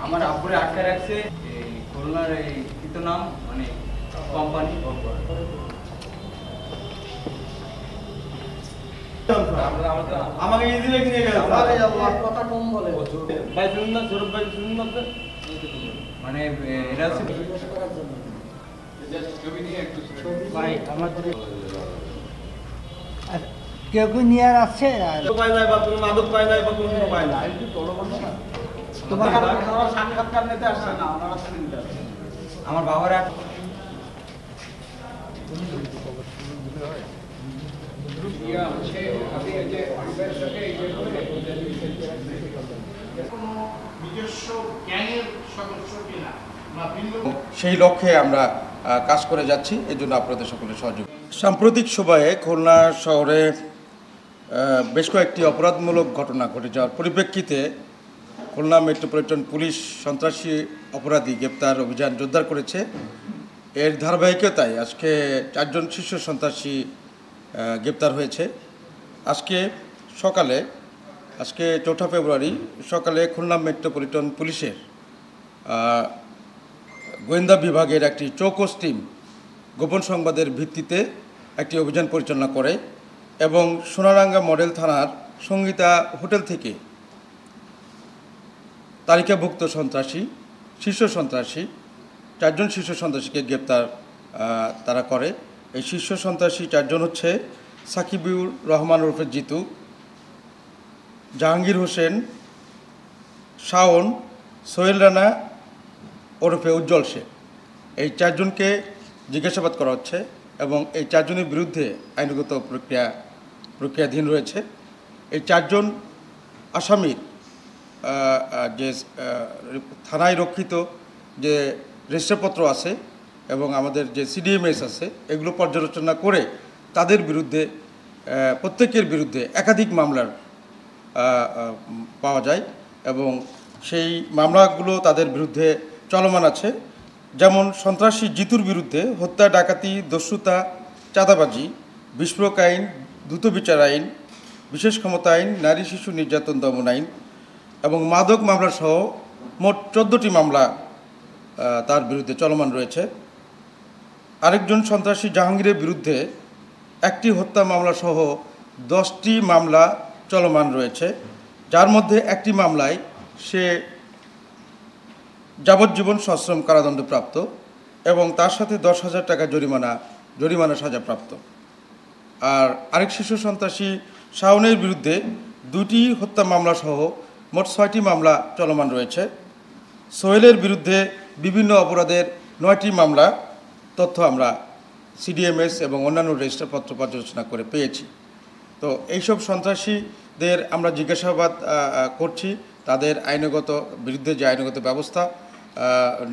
আমার আব্বুরে আটকে রাখছে এই খুলনার এই কিতো নাম মানে কোম্পানি আমাকে ইজিলি নিয়ে গেল কথা কম বলে ভাই শুনুন না সৌরভ ভাই শুনুন না মানে এটা হচ্ছে ভাই আমাদের কেউ কেউ নিয়ে আসছে আর পায় নাই বা কোনো মাদক পায় নাই বা কোনো কিছু পায় না তোমার সাক্ষাৎকার নিতে আসছে না ওনারা আমার বাবার সেই লক্ষ্যে আমরা কাজ করে যাচ্ছি, এই জন্য আপনাদের সকলের সহযোগ। সাম্প্রতিক সময়ে খুলনা শহরে বেশ কয়েকটি অপরাধমূলক ঘটনা ঘটে যাওয়ার পরিপ্রেক্ষিতে খুলনা মেট্রোপলিটন পুলিশ সন্ত্রাসী অপরাধী গ্রেপ্তার অভিযান জোরদার করেছে। এর ধারাবাহিকতায় আজকে 4 জন শীর্ষ সন্ত্রাসী গ্রেপ্তার হয়েছে। আজকে 4 ফেব্রুয়ারি সকালে খুলনা মেট্রোপলিটন পুলিশের গোয়েন্দা বিভাগের একটি চৌকস টিম গোপন সংবাদের ভিত্তিতে একটি অভিযান পরিচালনা করে এবং সোনারাঙ্গা মডেল থানার সঙ্গীতা হোটেল থেকে তালিকাভুক্ত শীর্ষ সন্ত্রাসী 4 জন শীর্ষ সন্ত্রাসীকে গ্রেপ্তার তারা করে। এই শীর্ষ সন্ত্রাসী 4 জন হচ্ছে সাকিবুর রহমান ওরফে জিতু, জাহাঙ্গীর হোসেন, শাওন, সোহেল রানা ওরফে উজ্জ্বল শেখ। এই 4 জনকে জিজ্ঞাসাবাদ করা হচ্ছে এবং এই 4 জনের বিরুদ্ধে আইনগত প্রক্রিয়াধীন রয়েছে। এই 4 জন আসামির যে থানায় রক্ষিত যে রেজিস্টারপত্র আছে এবং আমাদের যে সিডিএমএস আছে এগুলো পর্যালোচনা করে তাদের বিরুদ্ধে প্রত্যেকের বিরুদ্ধে একাধিক মামলার পাওয়া যায় এবং সেই মামলাগুলো তাদের বিরুদ্ধে চলমান আছে। যেমন সন্ত্রাসী জিতুর বিরুদ্ধে হত্যা, ডাকাতি, দস্যুতা, চাঁদাবাজি, বিস্ফোরক আইন, দ্রুত বিচার আইন, বিশেষ ক্ষমতা আইন, নারী শিশু নির্যাতন দমন আইন এবং মাদক মামলা সহ মোট 14টি মামলা তার বিরুদ্ধে চলমান রয়েছে। আরেকজন সন্ত্রাসী জাহাঙ্গীরের বিরুদ্ধে একটি হত্যা মামলা সহ 10টি মামলা চলমান রয়েছে, যার মধ্যে একটি মামলায় সে যাবজ্জীবন সশ্রম কারাদণ্ডপ্রাপ্ত এবং তার সাথে 10,000 টাকা জরিমানা সাজাপ্রাপ্ত। আর আরেক শীর্ষ সন্ত্রাসী শাওনের বিরুদ্ধে 2টি হত্যা মামলা সহ মোট 6টি মামলা চলমান রয়েছে। সোহেলের বিরুদ্ধে বিভিন্ন অপরাধের 9টি মামলা তথ্য আমরা সিডিএমএস এবং অন্যান্য রেজিস্টারপত্র পর্যালোচনা করে পেয়েছি। তো এইসব সন্ত্রাসীদের আমরা জিজ্ঞাসাবাদ করছি, তাদের বিরুদ্ধে যে আইনগত ব্যবস্থা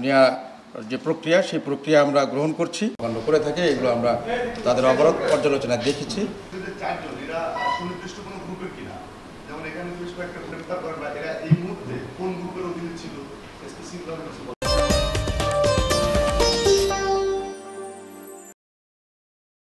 নেওয়া যে প্রক্রিয়া সেই প্রক্রিয়া আমরা গ্রহণ করছি করে থাকে। এগুলো আমরা তাদের অপরাধ পর্যালোচনায় দেখেছি।